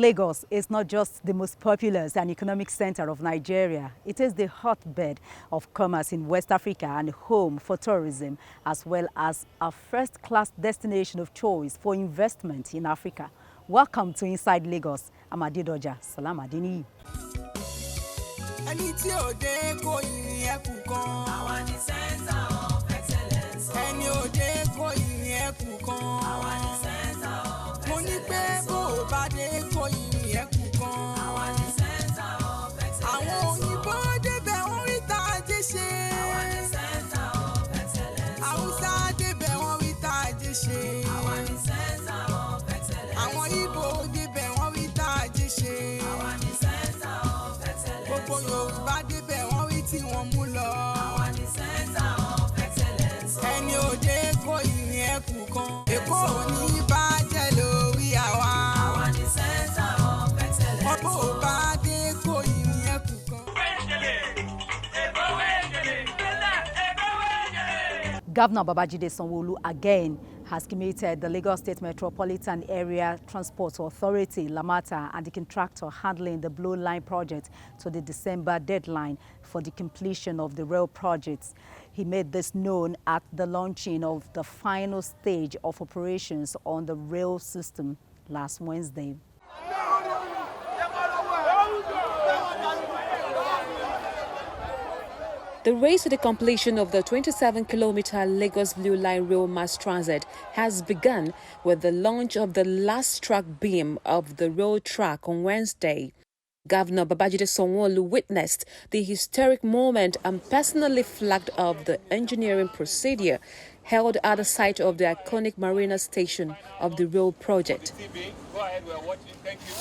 Lagos is not just the most populous and economic center of Nigeria. It is the hotbed of commerce in West Africa and home for tourism, as well as a first-class destination of choice for investment in Africa. Welcome to Inside Lagos. I'm Adedoja Salam Adeniyi. Governor Babajide Sanwo-Olu again has committed the Lagos State Metropolitan Area Transport Authority, LAMATA, and the contractor handling the Blue Line project to the December deadline for the completion of the rail projects. He made this known at the launching of the final stage of operations on the rail system last Wednesday. The race to the completion of the 27-kilometer Lagos Blue Line rail mass transit has begun with the launch of the last track beam of the rail track on Wednesday. Governor Babajide Sanwo-Olu witnessed the historic moment and personally flagged off the engineering procedure held at the site of the iconic Marina station of the rail project. Go ahead, we're watching. Thank you.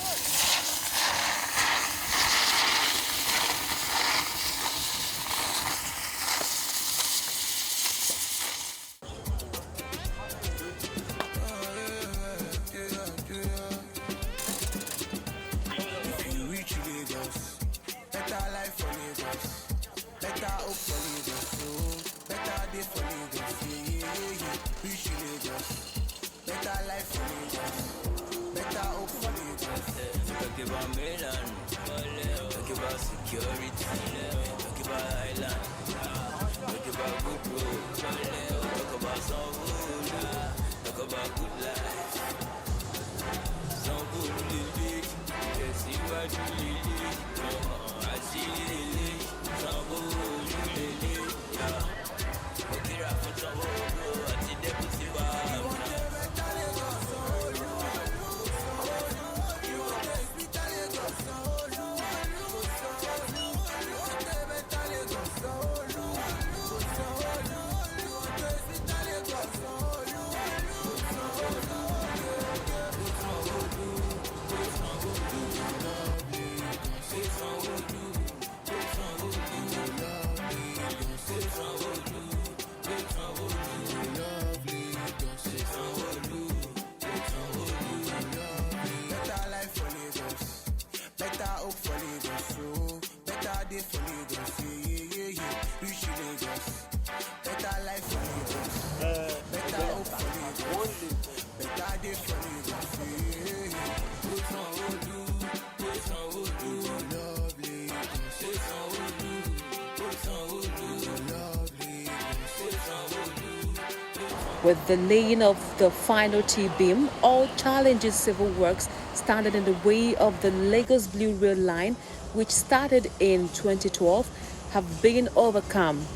With the laying of the final T-beam, all challenges civil works standing in the way of the Lagos Blue Rail Line, which started in 2012, have been overcome.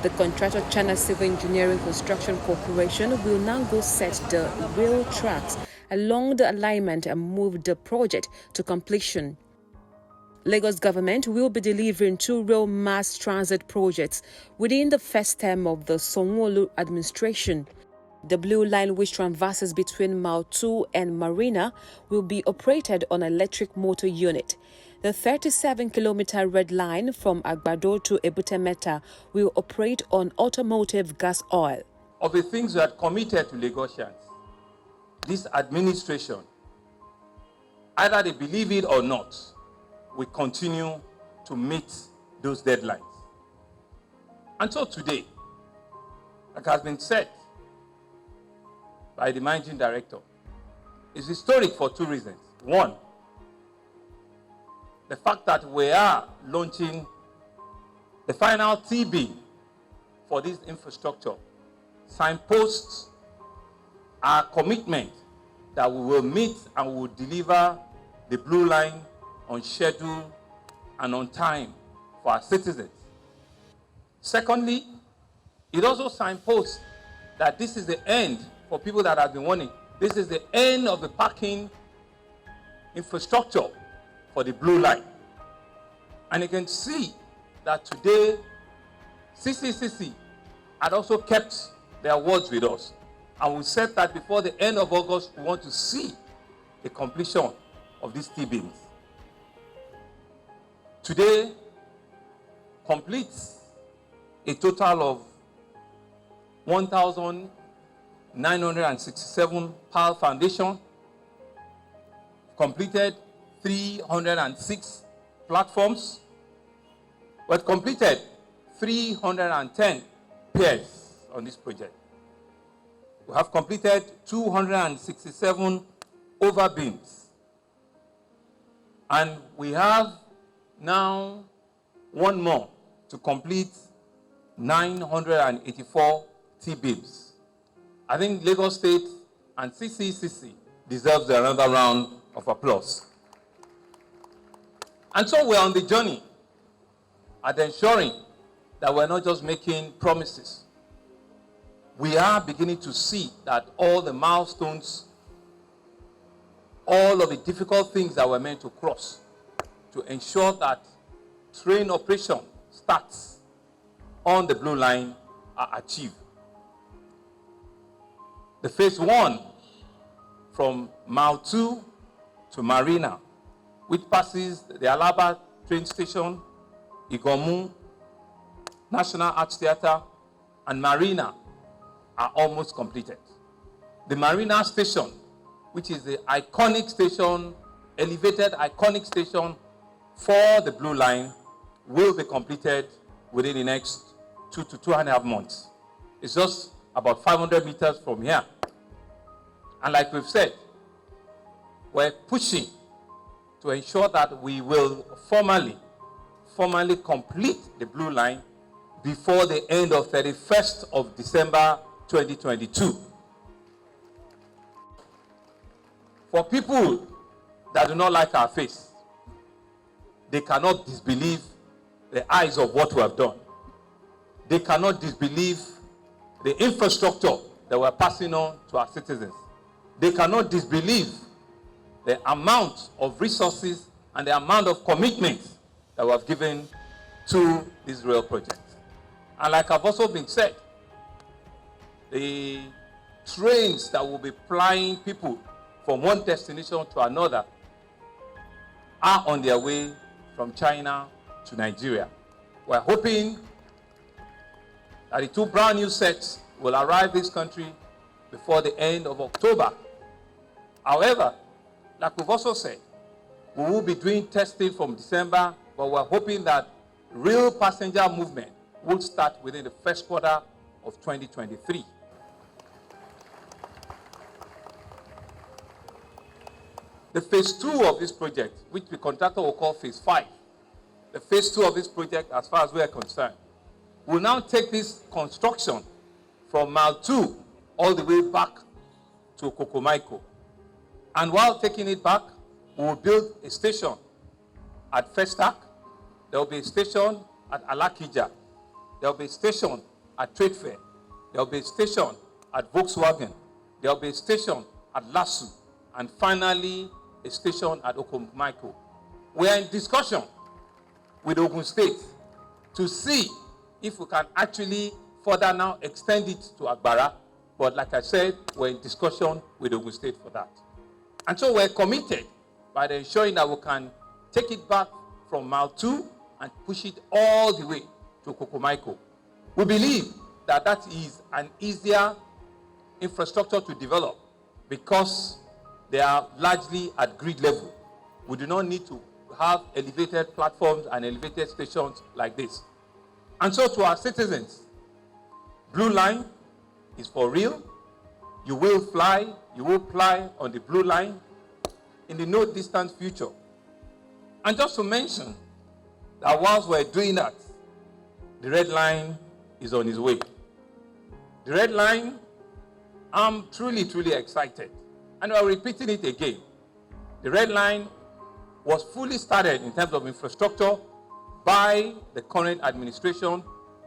The contractor China Civil Engineering Construction Corporation will now go set the rail tracks along the alignment and move the project to completion. Lagos government will be delivering 2 rail mass transit projects within the first term of the Sanwo-Olu administration. The Blue Line, which traverses between Mile 2 and Marina, will be operated on an electric motor unit. The 37-kilometer Red Line from Agbado to Ebute Metta will operate on automotive gas oil. Of the things we had committed to Lagosians, this administration, either they believe it or not, we continue to meet those deadlines. And so today, like has been said by the managing director, It's historic for two reasons. One, the fact that we are launching the final TB for this infrastructure signposts our commitment that we will meet and we will deliver the blue line on schedule and on time for our citizens. Secondly, it also signposts that this is the end for people that have been warning. This is the end of the parking infrastructure for the blue line. And you can see that today, CCCC had also kept their words with us. And we said that before the end of August, we want to see the completion of these T-beams. Today completes a total of 1,967 PAL foundation, completed 306 platforms, but completed 310 piers on this project. We have completed 267 overbeams. And we have now one more to complete 984 T-beams. I think Lagos State and CCCC deserves another round of applause. And so we're on the journey at ensuring that we're not just making promises. We are beginning to see that all the milestones, all of the difficult things that we're meant to cross to ensure that train operation starts on the blue line are achieved. The phase 1 from Mile 2 to Marina, which passes the Alaba train station, Igomu, National Arts Theatre, and Marina, are almost completed. The Marina station, which is the iconic station, elevated iconic station for the blue line, will be completed within the next 2 to 2.5 months. It's just about 500 meters from here. And like we've said, we're pushing to ensure that we will formally complete the blue line before the end of 31st of December 2022. For people that do not like our face, they cannot disbelieve the eyes of what we have done. They cannot disbelieve the infrastructure that we're passing on to our citizens. They cannot disbelieve the amount of resources and the amount of commitment that we have given to this rail project. And like I've also been said, the trains that will be plying people from one destination to another are on their way from China to Nigeria. We're hoping that the 2 brand new sets will arrive this country before the end of October. However, like we've also said, we will be doing testing from December, but we're hoping that real passenger movement will start within the first quarter of 2023. The phase 2 of this project, which the contractor will call phase 5, the phase 2 of this project, as far as we are concerned, will now take this construction from Mile 2 all the way back to Kokomaiko. And while taking it back, we will build a station at Festac. There will be a station at Alakija. There will be a station at Trade Fair. There will be a station at Volkswagen. There will be a station at Lasu. And finally, a station at Okomaiko. We are in discussion with Ogun State to see if we can actually further now extend it to Agbara. But like I said, we're in discussion with Ogun State for that. And so we're committed by ensuring that we can take it back from Mile 2 and push it all the way to Kokomaiko. We believe that that is an easier infrastructure to develop because they are largely at grid level. We do not need to have elevated platforms and elevated stations like this. And so to our citizens, Blue Line is for real. you will fly on the blue line in the no distant future. And just to mention that whilst we're doing that, the red line is on its way. The red line, I'm truly, truly excited. And we're repeating it again. The red line was fully started in terms of infrastructure by the current administration,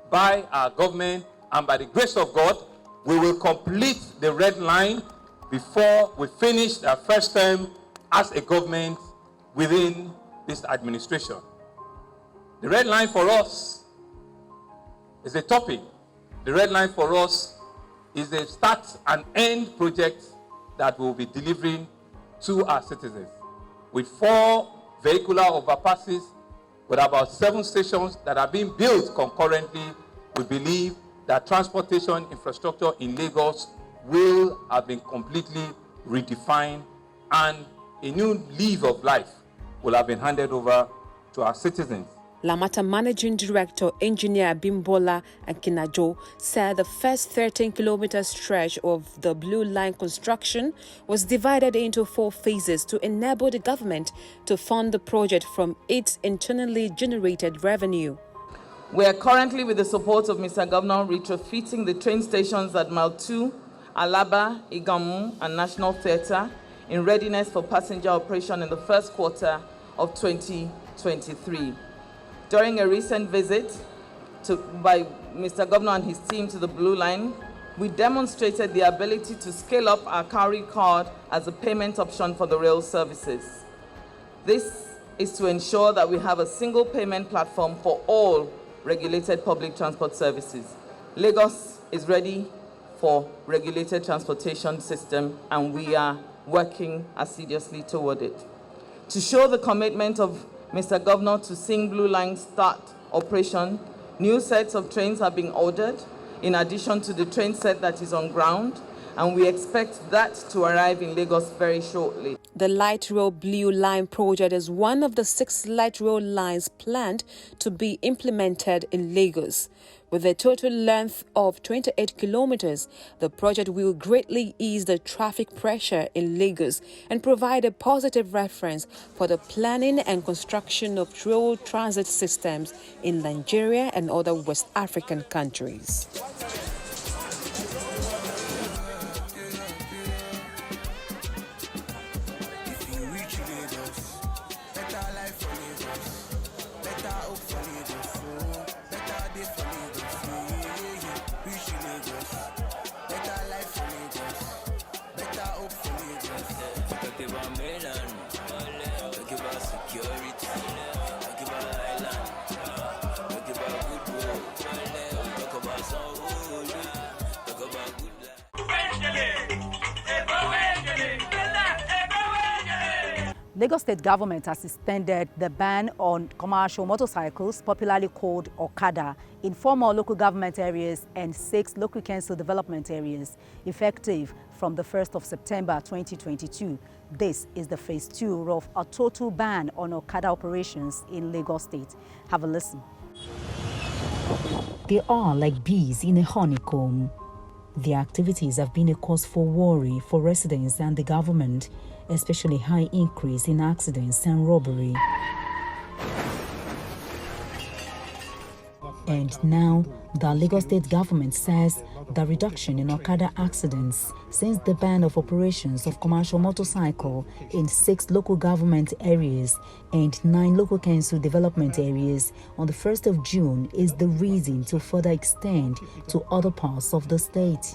by our government, and by the grace of God, we will complete the red line before we finish our first term as a government within this administration. The red line for us is a topic. The red line for us is a start and end project that we'll be delivering to our citizens. With 4 vehicular overpasses, with about 7 stations that are being built concurrently, we believe that transportation infrastructure in Lagos will have been completely redefined and a new leaf of life will have been handed over to our citizens. Lamata Managing Director Engineer Bimbola Akinajo said the first 13-kilometer stretch of the Blue Line construction was divided into 4 phases to enable the government to fund the project from its internally generated revenue. We are currently, with the support of Mr. Governor, retrofitting the train stations at Mile 2, Alaba, Igamu, and National Theatre in readiness for passenger operation in the first quarter of 2023. During a recent visit by Mr. Governor and his team to the Blue Line, we demonstrated the ability to scale up our Cowrie card as a payment option for the rail services. This is to ensure that we have a single payment platform for all regulated public transport services. Lagos is ready for regulated transportation system, and we are working assiduously toward it. To show the commitment of Mr. Governor to seeing Blue Line start operation, new sets of trains are being ordered, in addition to the train set that is on ground, and we expect that to arrive in Lagos very shortly. The Light Rail Blue Line project is one of the 6 light rail lines planned to be implemented in Lagos. With a total length of 28 kilometers, the project will greatly ease the traffic pressure in Lagos and provide a positive reference for the planning and construction of rail transit systems in Nigeria and other West African countries. Lagos State government has extended the ban on commercial motorcycles, popularly called Okada, in 4 more local government areas and 6 local council development areas, effective from the 1st of September 2022. This is the phase 2 of a total ban on Okada operations in Lagos State. Have a listen. They are like bees in a honeycomb. Their activities have been a cause for worry for residents and the government, especially high increase in accidents and robbery. And now, the Lagos State government says the reduction in Okada accidents since the ban of operations of commercial motorcycle in 6 local government areas and 9 local council development areas on the 1st of June is the reason to further extend to other parts of the state.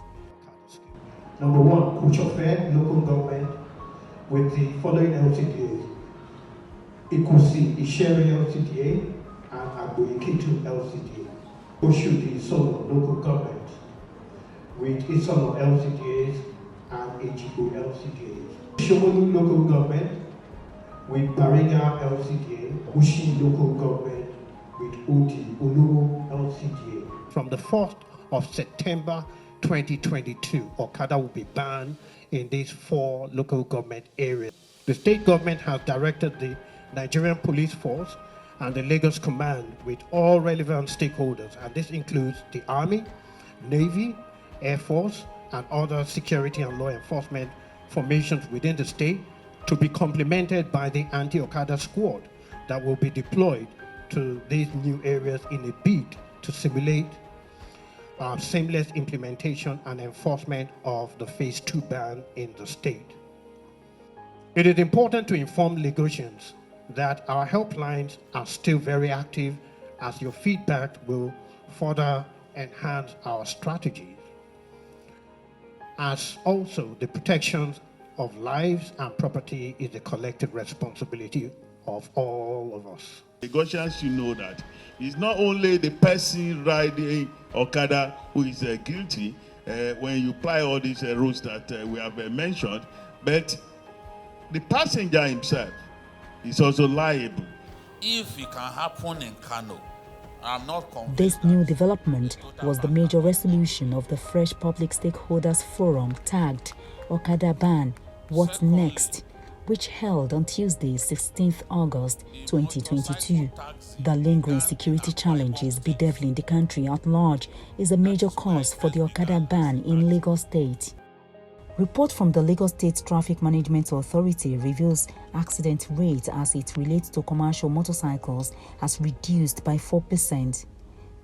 Number 1, Kuchofe local government with the following LCDAs: Ikusi Isheri LCDA and Agboikitu LCDA. Oshodi Solo local government with Isolo LCDAs and Ejibo LCDAs. Shomolu local government with Bariga LCDA. Ushi local government with Oti Oluwo LCDA. From the 4th of September 2022, Okada will be banned in these 4 local government areas. The state government has directed the Nigerian Police Force and the Lagos Command with all relevant stakeholders, and this includes the Army, Navy, Air Force, and other security and law enforcement formations within the state, to be complemented by the anti-Okada squad that will be deployed to these new areas in a bid to simulate seamless implementation and enforcement of the Phase 2 ban in the state. It is important to inform Lagosians that our helplines are still very active, as your feedback will further enhance our strategies, as also the protection of lives and property is a collective responsibility of all of us. Lagosians should know that it's not only the person riding Okada who is guilty when you apply all these rules that we have mentioned, but the passenger himself is also liable. If it can happen in Kano, I'm not convinced. This new development was the major resolution of the Fresh Public Stakeholders Forum tagged Okada Ban, What's Next?, which held on Tuesday, 16th August 2022. The lingering security challenges bedeviling the country at large is a major cause for the Okada ban in Lagos State. Report from the Lagos State Traffic Management Authority reveals accident rate as it relates to commercial motorcycles has reduced by 4%.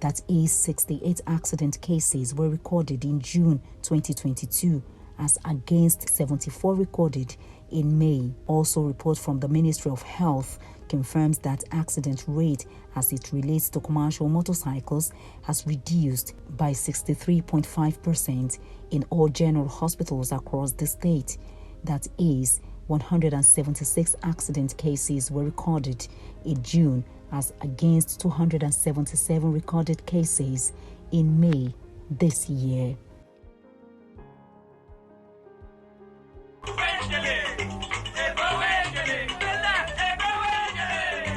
That is, 68 accident cases were recorded in June 2022 as against 74 recorded in May. Also, report from the Ministry of Health confirms that accident rate as it relates to commercial motorcycles has reduced by 63.5% in all general hospitals across the state. That is, 176 accident cases were recorded in June as against 277 recorded cases in May this year.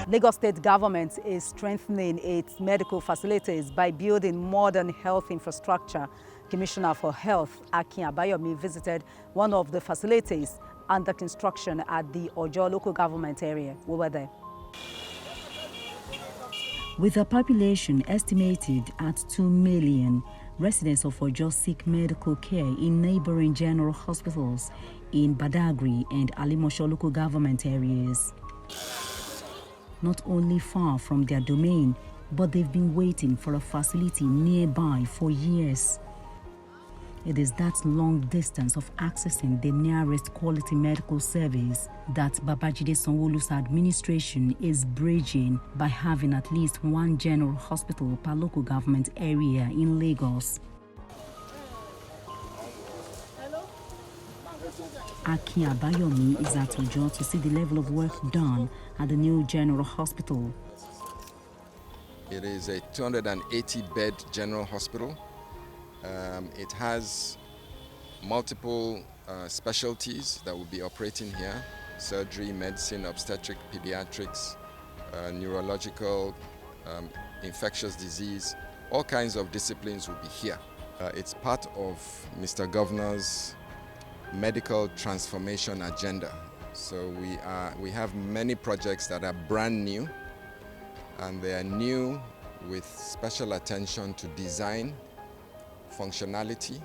Lagos State government is strengthening its medical facilities by building modern health infrastructure. Commissioner for Health, Akin Abayomi, visited one of the facilities under construction at the Ojo local government area. We were there. With a population estimated at 2 million, residents of Ojo seek medical care in neighboring general hospitals in Badagry and Alimosho local government areas. Not only far from their domain, but they've been waiting for a facility nearby for years. It is that long distance of accessing the nearest quality medical service that Babajide Sanwo-Olu's administration is bridging by having at least one general hospital per local government area in Lagos. Akin Abayomi is at Ojo to see the level of work done at the new general hospital. It is a 280-bed general hospital. It has multiple specialties that will be operating here: surgery, medicine, obstetric, pediatrics, neurological, infectious disease. All kinds of disciplines will be here. It's part of Mr. Governor's medical transformation agenda. So we have many projects that are brand new, and they are new with special attention to design, functionality,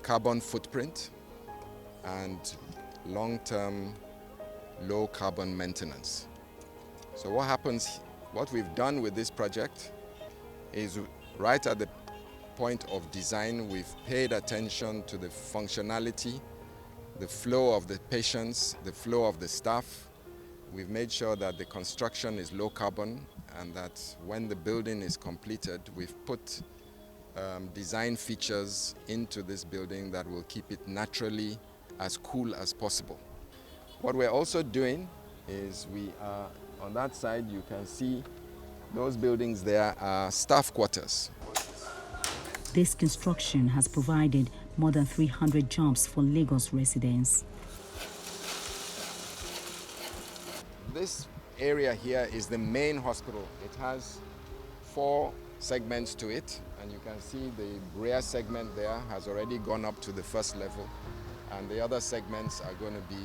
carbon footprint, and long-term low carbon maintenance. So what we've done with this project is right at the point of design, we've paid attention to the functionality, the flow of the patients, the flow of the staff. We've made sure that the construction is low carbon, and that when the building is completed, we've put design features into this building that will keep it naturally as cool as possible. What we're also doing is we are, on that side you can see those buildings there are staff quarters. This construction has provided more than 300 jobs for Lagos residents. This area here is the main hospital. It has 4 segments to it, and you can see the rear segment there has already gone up to the first level, and the other segments are going to be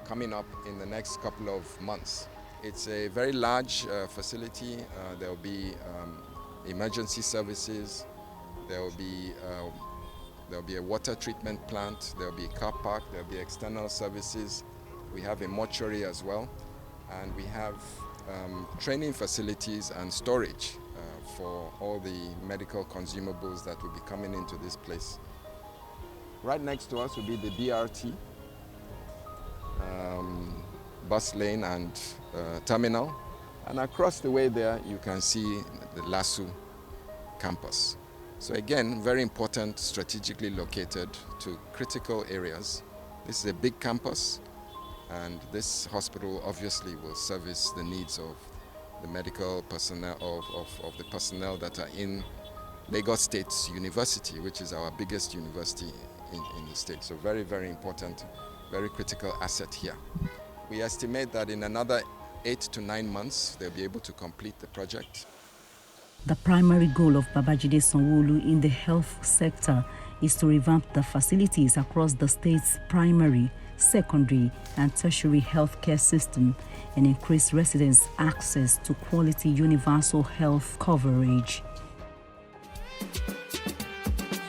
coming up in the next couple of months. It's a very large facility. There will be emergency services, There will be a water treatment plant, there will be a car park, there will be external services. We have a mortuary as well, and we have training facilities and storage for all the medical consumables that will be coming into this place. Right next to us will be the BRT, bus lane and terminal. And across the way there, you can see the LASU campus. So again, very important, strategically located to critical areas. This is a big campus, and this hospital obviously will service the needs of the medical personnel, of the personnel that are in Lagos State University, which is our biggest university in the state. So very, very important, very critical asset here. We estimate that in another 8 to 9 months, they'll be able to complete the project. The primary goal of Babajide Sanwo-Olu in the health sector is to revamp the facilities across the state's primary, secondary and tertiary healthcare system and increase residents' access to quality universal health coverage.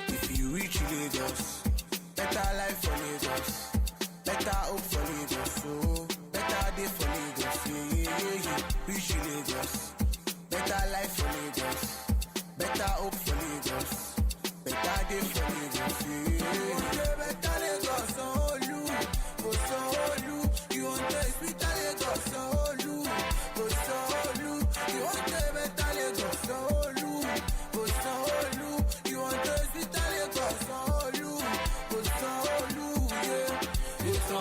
If you reach Lagos, better life for Lagos, better hope for Lagos, so better day for Lagos, yeah. Reach Lagos, better life for Lagos, better hope for Lagos, better day for Lagos, yeah. Better Lagos, oh, you want to speak Lagos, oh, you want to better Lagos, oh, you want to speak Lagos, oh, yeah. It's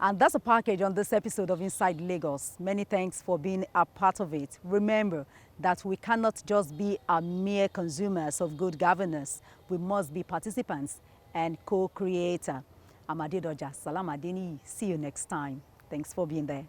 And that's a package on this episode of Inside Lagos. Many thanks for being a part of it. Remember that we cannot just be a mere consumers of good governance. We must be participants and co-creator. I'm Adedoja Salam Adeni. See you next time. Thanks for being there.